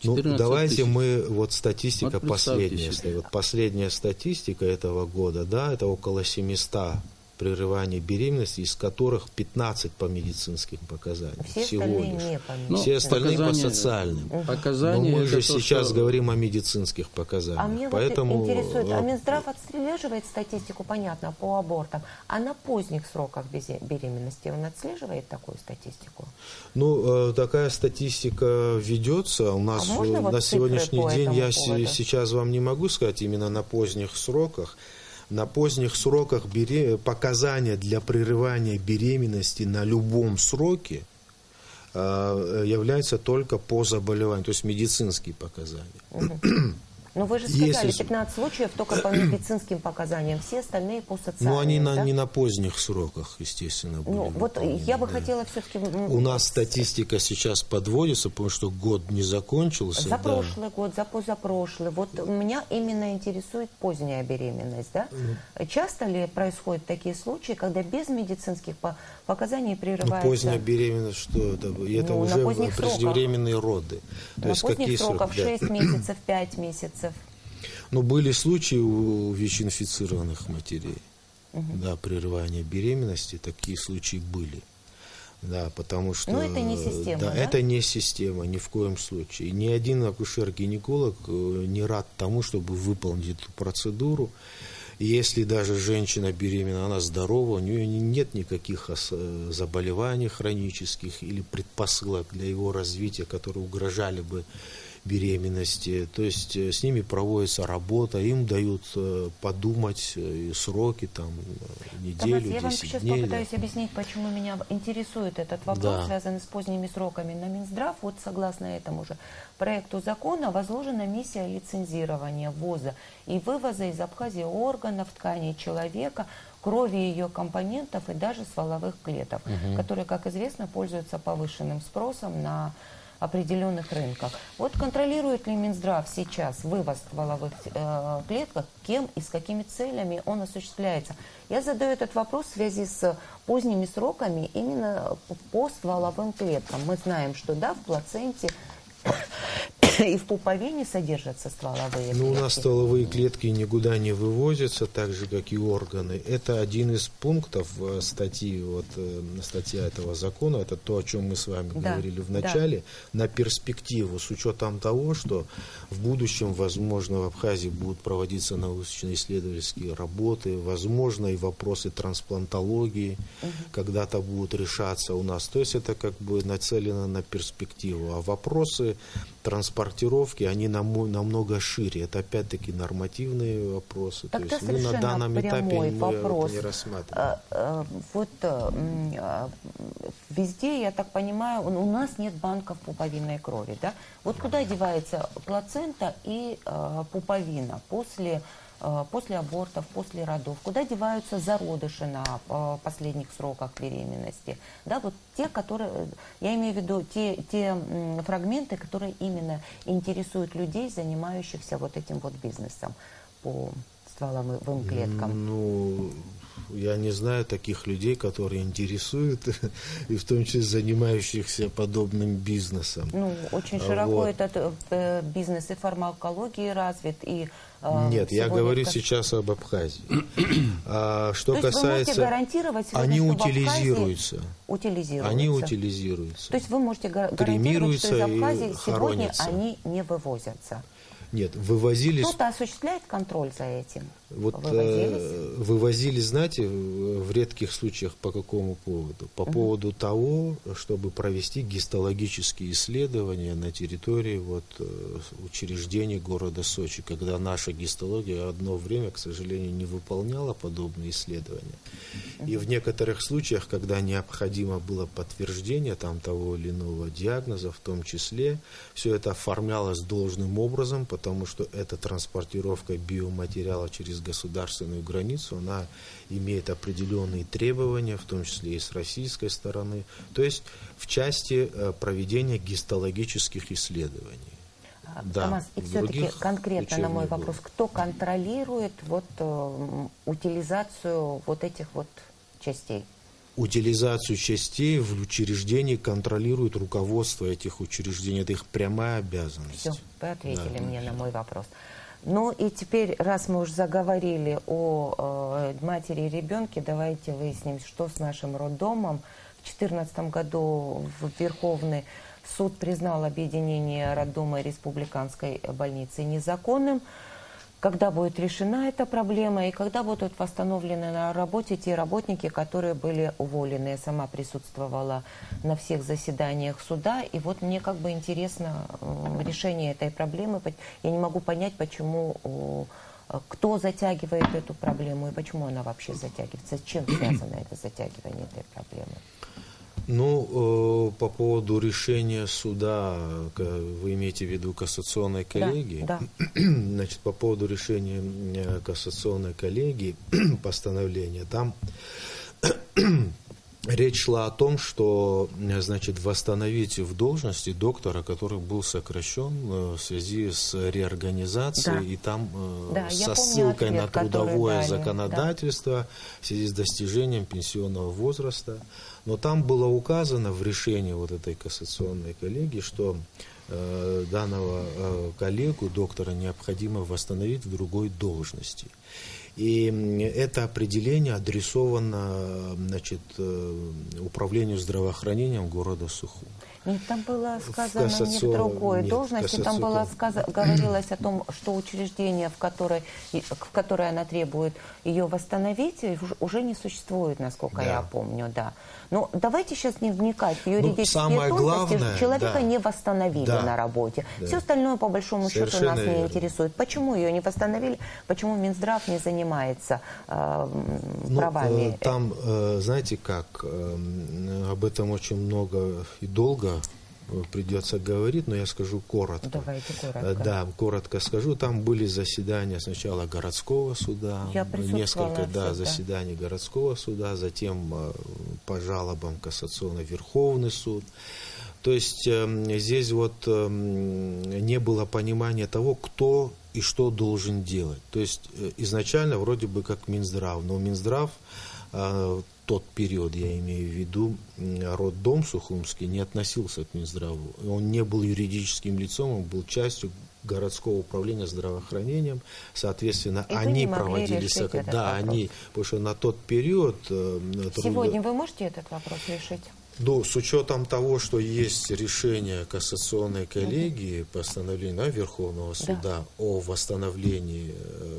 Давайте мы, статистика последняя. Последняя статистика этого года, да, это около 700 прерываний беременности, из которых 15 по медицинским показаниям. Все остальные не по медицинским. Все остальные по социальным. Но мы же сейчас говорим о медицинских показаниях. А мне интересует, Минздрав отслеживает статистику, понятно, по абортам, а на поздних сроках беременности он отслеживает такую статистику? Такая статистика ведется. У нас на сегодняшний день, я сейчас вам не могу сказать именно на поздних сроках. На поздних сроках показания для прерывания беременности на любом сроке являются только по заболеванию, то есть медицинские показания. Но вы же сказали, 15 случаев только по медицинским показаниям, все остальные по социальным. Они не на поздних сроках, естественно, были. Я бы хотела все-таки... У нас статистика сейчас подводится, потому что год не закончился. За прошлый год, за позапрошлый. Меня именно интересует поздняя беременность, да? Часто ли происходят такие случаи, когда без медицинских показаний прерывается... Поздняя беременность, что это? Это уже преждевременные роды. На поздних сроках 6 месяцев, 5 месяцев. Были случаи у ВИЧ-инфицированных матерей, да, прерывания беременности, такие случаи были. Да, потому что... Но это не система, да? Это не система, ни в коем случае. Ни один акушер-гинеколог не рад тому, чтобы выполнить эту процедуру. Если даже женщина беременна, она здорова, у нее нет никаких заболеваний хронических или предпосылок для его развития, которые угрожали бы беременности, то есть с ними проводится работа, им дают подумать сроки, неделю, 10 дней. Я вам сейчас попытаюсь объяснить, почему меня интересует этот вопрос, связанный с поздними сроками. На Минздрав, согласно этому же проекту закона, возложена миссия лицензирования ввоза и вывоза из Абхазии органов, тканей человека, крови ее компонентов и даже стволовых клеток, которые, как известно, пользуются повышенным спросом на определенных рынках. Контролирует ли Минздрав сейчас вывоз стволовых клеток, кем и с какими целями он осуществляется? Я задаю этот вопрос в связи с поздними сроками именно по стволовым клеткам. Мы знаем, что в плаценте и в пуповине содержатся стволовые клетки? Ну, у нас стволовые клетки никуда не вывозятся, так же, как и органы. Это один из пунктов статьи, статья этого закона, это то, о чем мы с вами говорили в начале, на перспективу, с учетом того, что в будущем, возможно, в Абхазии будут проводиться научно-исследовательские работы, возможно, и вопросы трансплантологии когда-то будут решаться у нас. То есть это как бы нацелено на перспективу. А вопросы транспортировки, они намного шире. Это опять-таки нормативные вопросы. Тогда то есть мы на данном этапе вопрос. не рассматриваем. Везде, я так понимаю, у нас нет банков пуповинной крови. Да? Вот куда девается плацента и пуповина после абортов, после родов? Куда деваются зародыши на последних сроках беременности? Да, вот те, которые, я имею в виду те фрагменты, которые именно интересуют людей, занимающихся вот этим вот бизнесом по стволовым клеткам. Ну, я не знаю таких людей, которые интересуют, и в том числе занимающихся подобным бизнесом. Ну, очень широко этот бизнес и фармакологии развит, и... Нет, я говорю сейчас об Абхазии. Что то касается... Вы можете гарантировать сегодня, они что утилизируются. Они утилизируются. То есть вы можете гарантировать, что из Абхазии сегодня они не вывозятся? Нет, вывозились... Кто-то осуществляет контроль за этим? Вот вывозили, знаете, в редких случаях по какому поводу? По поводу того, чтобы провести гистологические исследования на территории учреждений города Сочи, когда наша гистология одно время, к сожалению, не выполняла подобные исследования. И в некоторых случаях, когда необходимо было подтверждение того или иного диагноза, в том числе, все это оформлялось должным образом, потому что эта транспортировка биоматериала через государственную границу, она имеет определенные требования, в том числе и с российской стороны, то есть в части проведения гистологических исследований. Томас, и все-таки конкретно на мой вопрос, кто контролирует утилизацию этих частей? Утилизацию частей в учреждении контролирует руководство этих учреждений. Это их прямая обязанность. Все, вы ответили мне на мой вопрос. Ну и теперь, раз мы уже заговорили о матери и ребенке, давайте выясним, что с нашим роддомом. В 2014 году Верховный суд признал объединение роддома и республиканской больницы незаконным. Когда будет решена эта проблема и когда будут восстановлены на работе те работники, которые были уволены. Я сама присутствовала на всех заседаниях суда, и вот мне как бы интересно решение этой проблемы. Я не могу понять, почему, кто затягивает эту проблему и почему она вообще затягивается. С чем связано это затягивание этой проблемы? Ну, по поводу решения суда, вы имеете в виду кассационной коллегии? Да. Значит, по поводу решения кассационной коллегии, постановления, там речь шла о том, что, значит, восстановить в должности доктора, который был сокращен в связи с реорганизацией, и там со ссылкой на трудовое законодательство в связи с достижением пенсионного возраста. Но там было указано в решении этой кассационной коллегии, что данного коллегу, доктора, необходимо восстановить в другой должности. И это определение адресовано, значит, управлению здравоохранением города Сухум. Нет, там было сказано не в другой должности, там было говорилось о том, что учреждение, в которое она требует ее восстановить, уже не существует, насколько я помню, да. Но давайте сейчас не вникать в юридические тонкости. Человека не восстановили на работе. Все остальное, по большому счету, нас не интересует. Почему ее не восстановили? Почему Минздрав не занимается правами? Там, знаете как, об этом очень много и долго придется говорить, но я скажу коротко. Давайте коротко. Да, коротко скажу. Там были заседания сначала городского суда, несколько заседаний городского суда, затем по жалобам кассационный Верховный суд. То есть здесь не было понимания того, кто и что должен делать. То есть изначально вроде бы как Минздрав, но Минздрав тот период, я имею в виду, роддом Сухумский не относился к Минздраву. Он не был юридическим лицом, он был частью городского управления здравоохранением. Соответственно, они проводили... потому что на тот период... Сегодня вы можете этот вопрос решить? Ну, с учетом того, что есть решение кассационной коллегии, постановление Верховного суда о восстановлении,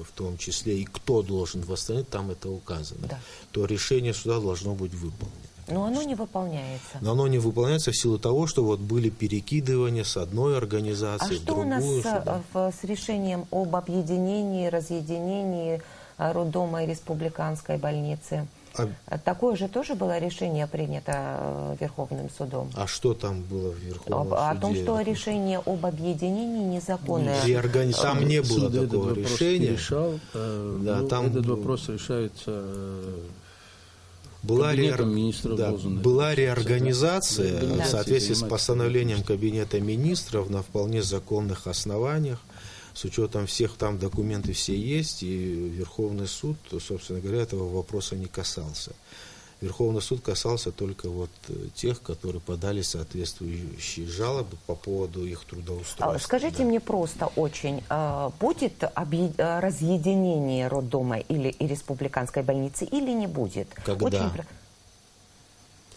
в том числе и кто должен восстановить, там это указано, то решение суда должно быть выполнено. Но оно не выполняется. Но оно не выполняется в силу того, что вот были перекидывания с одной организации в другую. А что у нас с решением об объединении, разъединении роддома и республиканской больницы? Такое же тоже было решение принято Верховным судом. А что там было в Верховном суде? О том, что решение об объединении незаконное. Там не было такого решения. Этот вопрос решается... Была реорганизация в соответствии с постановлением Кабинета министров на вполне законных основаниях. С учетом всех там документы все есть, и Верховный суд, собственно говоря, этого вопроса не касался. Верховный суд касался только вот тех, которые подали соответствующие жалобы по поводу их трудоустройства. Скажите мне просто очень, будет разъединение роддома и республиканской больницы или не будет? Когда?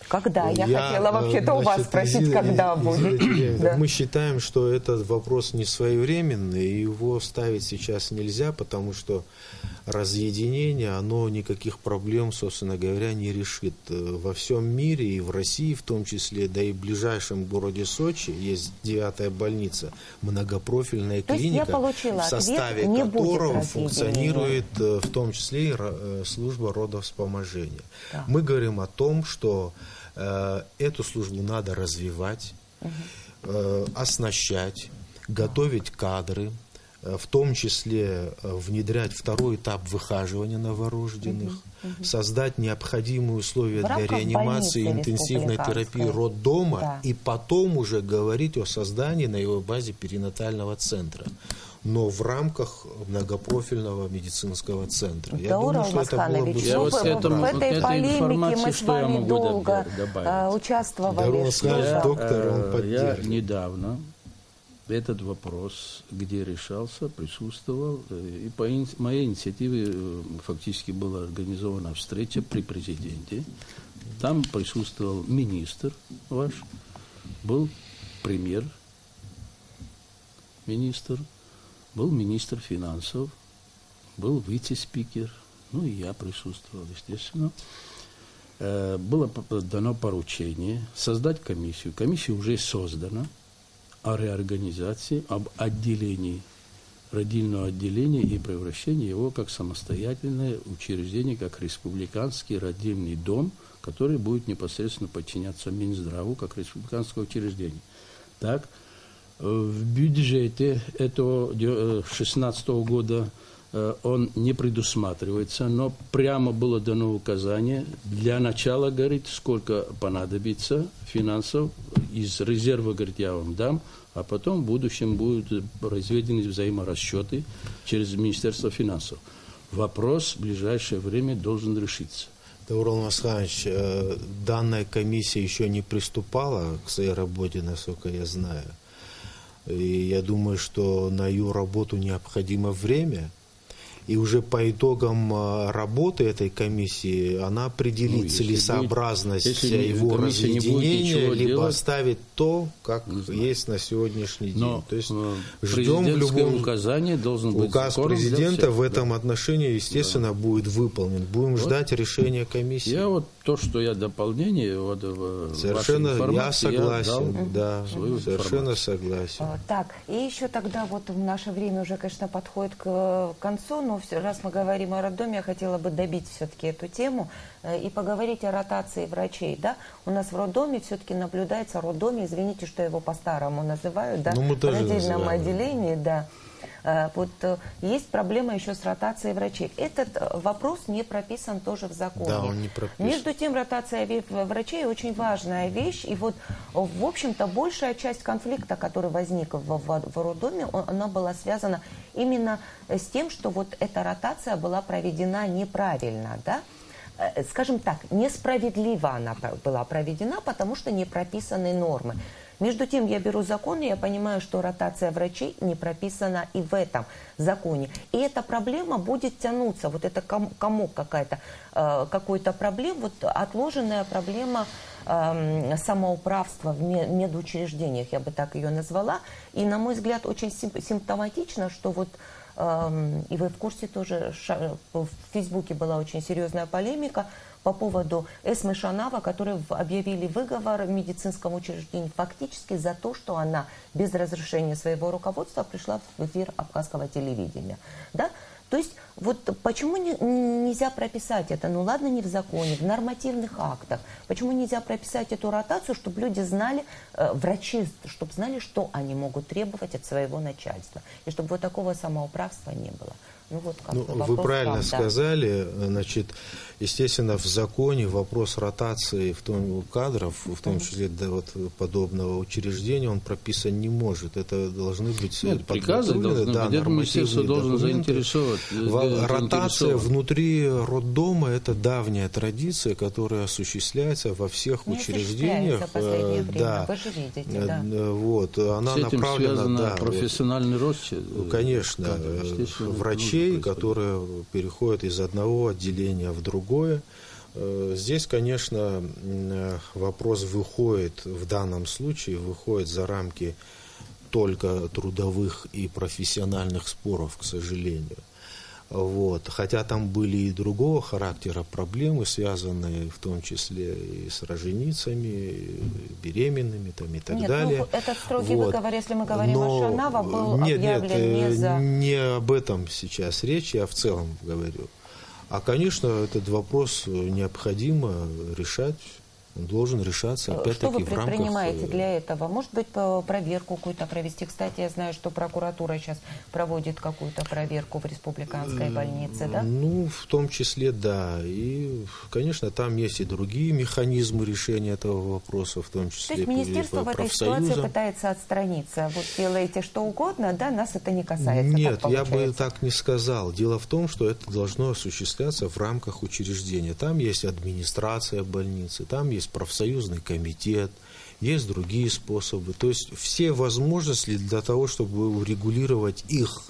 Когда? Я хотела вообще-то у вас спросить, когда будет. Мы считаем, что этот вопрос не своевременный, и его ставить сейчас нельзя, потому что разъединение, оно никаких проблем, собственно говоря, не решит. Во всем мире, и в России в том числе, да и в ближайшем городе Сочи есть 9-я больница, многопрофильная клиника, в составе которого функционирует в том числе и служба родовспоможения. Мы говорим о том, что эту службу надо развивать, оснащать, готовить кадры, в том числе внедрять второй этап выхаживания новорожденных, создать необходимые условия для реанимации и интенсивной терапии роддома, и потом уже говорить о создании на его базе перинатального центра, но в рамках многопрофильного медицинского центра. Я думаю, что это было бы... В этой полемике мы с вами долго участвовали. Я недавно этот вопрос, где решался, присутствовал, и по моей инициативе фактически была организована встреча при президенте. Там присутствовал министр ваш, был премьер-министр, был министр финансов, был вице-спикер, ну и я присутствовал, естественно. Было дано поручение создать комиссию. Комиссия уже создана о реорганизации, об отделении, родильного отделения и превращении его как самостоятельное учреждение, как республиканский родильный дом, который будет непосредственно подчиняться Минздраву как республиканское учреждение. Так, в бюджете этого 2016 года он не предусматривается, но прямо было дано указание для начала, говорит, сколько понадобится финансов, из резерва, говорит, я вам дам, а потом в будущем будут произведены взаиморасчеты через Министерство финансов. Вопрос в ближайшее время должен решиться. Даурал Масханович, данная комиссия еще не приступала к своей работе, насколько я знаю. И я думаю, что на ее работу необходимо время. И уже по итогам работы этой комиссии она определит целесообразность его разъединения, либо оставит то, как есть на сегодняшний день. Но то есть ждем в любом указании должен быть указ президента в этом отношении, естественно, будет выполнен. Будем ждать решения комиссии. Я вот то, что я дополнение совершенно я согласен, совершенно согласен. Так, и еще тогда вот наше время уже, конечно, подходит к концу, но раз мы говорим о роддоме, я хотела бы добить все-таки эту тему и поговорить о ротации врачей. Да? У нас в роддоме все-таки наблюдается, извините, что его по-старому называют, да, в родильном отделении, да. Вот есть проблема еще с ротацией врачей. Этот вопрос не прописан тоже в законе. Да, он не прописан. Между тем, ротация врачей очень важная вещь. И вот, в общем-то, большая часть конфликта, который возник в роддоме, она была связана именно с тем, что вот эта ротация была проведена неправильно, да? скажем так, несправедливо она была проведена, потому что не прописаны нормы. Между тем, я беру закон, и я понимаю, что ротация врачей не прописана и в этом законе. И эта проблема будет тянуться. Вот это комок какой-то проблем, вот отложенная проблема самоуправства в медучреждениях, я бы так ее назвала. И, на мой взгляд, очень симптоматично, что вот и вы в курсе тоже, в Фейсбуке была очень серьезная полемика по поводу Эсмы Шанава, которой объявили выговор в медицинском учреждении фактически за то, что она без разрешения своего руководства пришла в эфир абхазского телевидения. Да? То есть вот почему нельзя прописать это? Ну ладно, не в законе, в нормативных актах. Почему нельзя прописать эту ротацию, чтобы люди знали, врачи, чтобы знали, что они могут требовать от своего начальства. И чтобы вот такого самоуправства не было. Ну, вот вы правильно сказали, значит, естественно, в законе вопрос ротации кадров, в том числе вот, подобного учреждения, он прописан не может. Это должны быть приказы, министерство должно заинтересовать. Ротация внутри роддома – это давняя традиция, которая осуществляется во всех учреждениях. Да. Вы же видите, да. Вот, она с этим направлена, связан профессиональный рост. Конечно, врачей, которые переходят из одного отделения в другое. Здесь, конечно, вопрос выходит, в данном случае, выходит за рамки только трудовых и профессиональных споров, к сожалению. Вот. Хотя там были и другого характера проблемы, связанные в том числе и с роженицами, и беременными там, и так далее. Ну, этот строгий выговор, если мы говорим о Шанава, был объявлен не за... Не об этом сейчас речь, я в целом говорю. А, конечно, этот вопрос необходимо решать. Он должен решаться, опять-таки, что вы в рамках... предпринимаете для этого? Может быть, проверку какую-то провести? Кстати, я знаю, что прокуратура сейчас проводит какую-то проверку в республиканской больнице, да? Ну, в том числе, да. И, конечно, там есть и другие механизмы решения этого вопроса, в том числе... То есть министерство в этой ситуации пытается отстраниться. Вот делаете что угодно, да, нас это не касается. Нет, я бы так не сказал. Дело в том, что это должно осуществляться в рамках учреждения. Там есть администрация больницы, там есть профсоюзный комитет, есть другие способы. То есть все возможности для того, чтобы урегулировать их,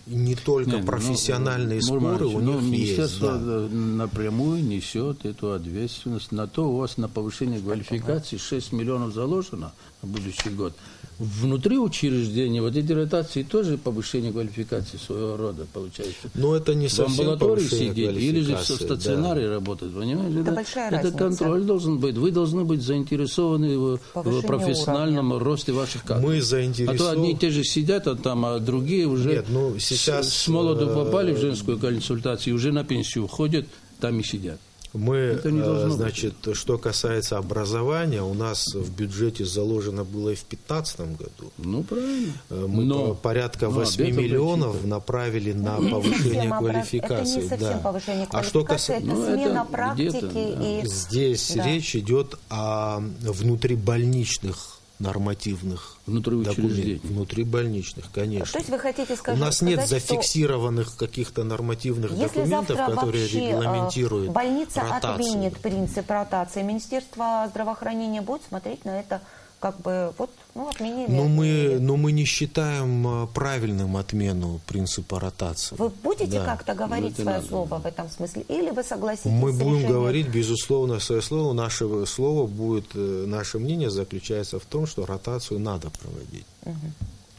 не только профессиональные споры, у них министерство есть. Да. Напрямую несет эту ответственность. На то у вас на повышение квалификации 6 миллионов заложено на будущий год. Внутри учреждения вот эти ротации тоже повышение квалификации своего рода получается. Но это не совсем в амбулатории сидеть или же в стационаре работать, понимаете? Это большая разница. Это контроль должен быть. Вы должны быть заинтересованы в профессиональном росте ваших кадров. Мы заинтересованы. А то одни и те же сидят, а другие уже сейчас с молоду попали в женскую консультацию, уже на пенсию уходят, там и сидят. Мы, значит, что касается образования, у нас в бюджете заложено было и в 2015 году. Ну, правильно. Мы порядка 8 миллионов направили на повышение квалификации. Это не совсем повышение квалификации, это смена практики. Здесь речь идет о внутрибольничных нормативных документов. Внутрибольничных, конечно. То есть вы хотите сказать, у нас нет зафиксированных каких-то нормативных документов, которые регламентируют больница ротацию. Отменит принцип ротации, Министерство здравоохранения будет смотреть на это как бы вот, отменили. Но мы не считаем правильным отмену принципа ротации. Вы будете как-то говорить свое слово в этом смысле? Или вы согласитесь Мы с будем решением? говорить, безусловно, свое слово. Наше слово будет, наше мнение заключается в том, что ротацию надо проводить.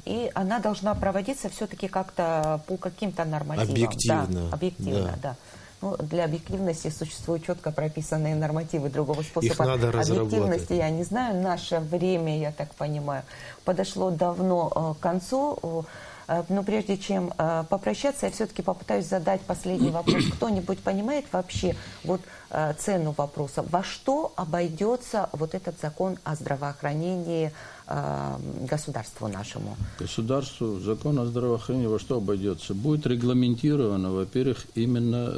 И она должна проводиться все-таки как-то по каким-то нормативам. Объективно. Да, объективно, да. Для объективности существуют четко прописанные нормативы, другого способа объективности я не знаю. Наше время, я так понимаю, подошло давно к концу. Но прежде чем попрощаться, я все-таки попытаюсь задать последний вопрос. Кто-нибудь понимает вообще цену вопроса? Во что обойдется вот этот закон о здравоохранении государству нашему? Государству закон о здравоохранении во что обойдется? Будет регламентировано, во-первых, именно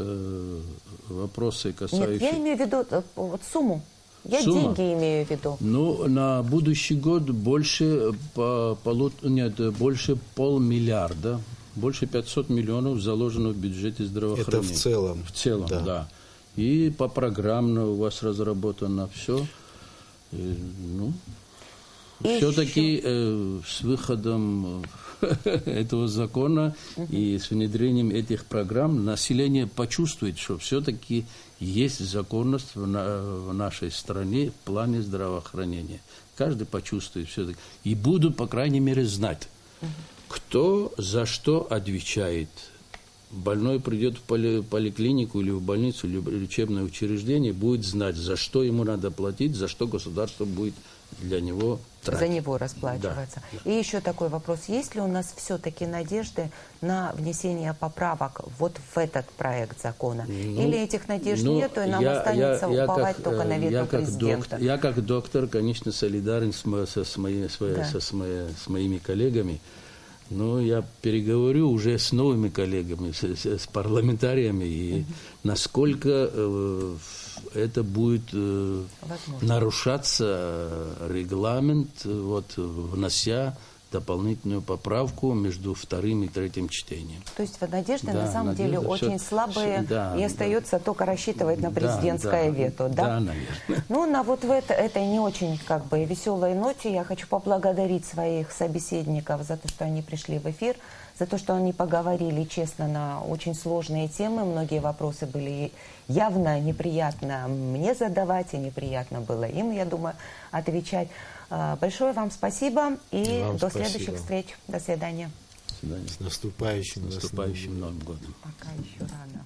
вопросы, касающиеся... Нет, я имею в виду сумму. Я деньги имею в виду. На будущий год больше полмиллиарда, больше 500 миллионов заложено в бюджете здравоохранения. Это в целом? В целом, да. И по программно у вас разработано все. Ну, все-таки с выходом этого закона и с внедрением этих программ население почувствует, что все-таки есть законность в нашей стране в плане здравоохранения. Каждый почувствует все-таки. И будут, по крайней мере, знать, кто за что отвечает. Больной придет в поликлинику или в больницу, или в лечебное учреждение, будет знать, за что ему надо платить, за что государство будет для него тратить. За него расплачиваться. Да. И еще такой вопрос. Есть ли у нас все-таки надежды на внесение поправок вот в этот проект закона? Или этих надежд нету, и нам останется уповать только на вето президента? Я как доктор, конечно, солидарен с моими коллегами. Но я переговорю уже с новыми коллегами, с парламентариями, и насколько это будет нарушаться регламент, вот, внося дополнительную поправку между вторым и третьим чтением. То есть надежды на самом деле очень слабые, и остается только рассчитывать на президентское вето, да? Да, наверное. Ну, на вот в этой не очень как бы веселой ноте я хочу поблагодарить своих собеседников за то, что они пришли в эфир, за то, что они поговорили честно на очень сложные темы. Многие вопросы были явно неприятно мне задавать, и неприятно было им, я думаю, отвечать. Большое вам спасибо и до следующих встреч. До свидания. С наступающим Новым годом. Пока еще рано.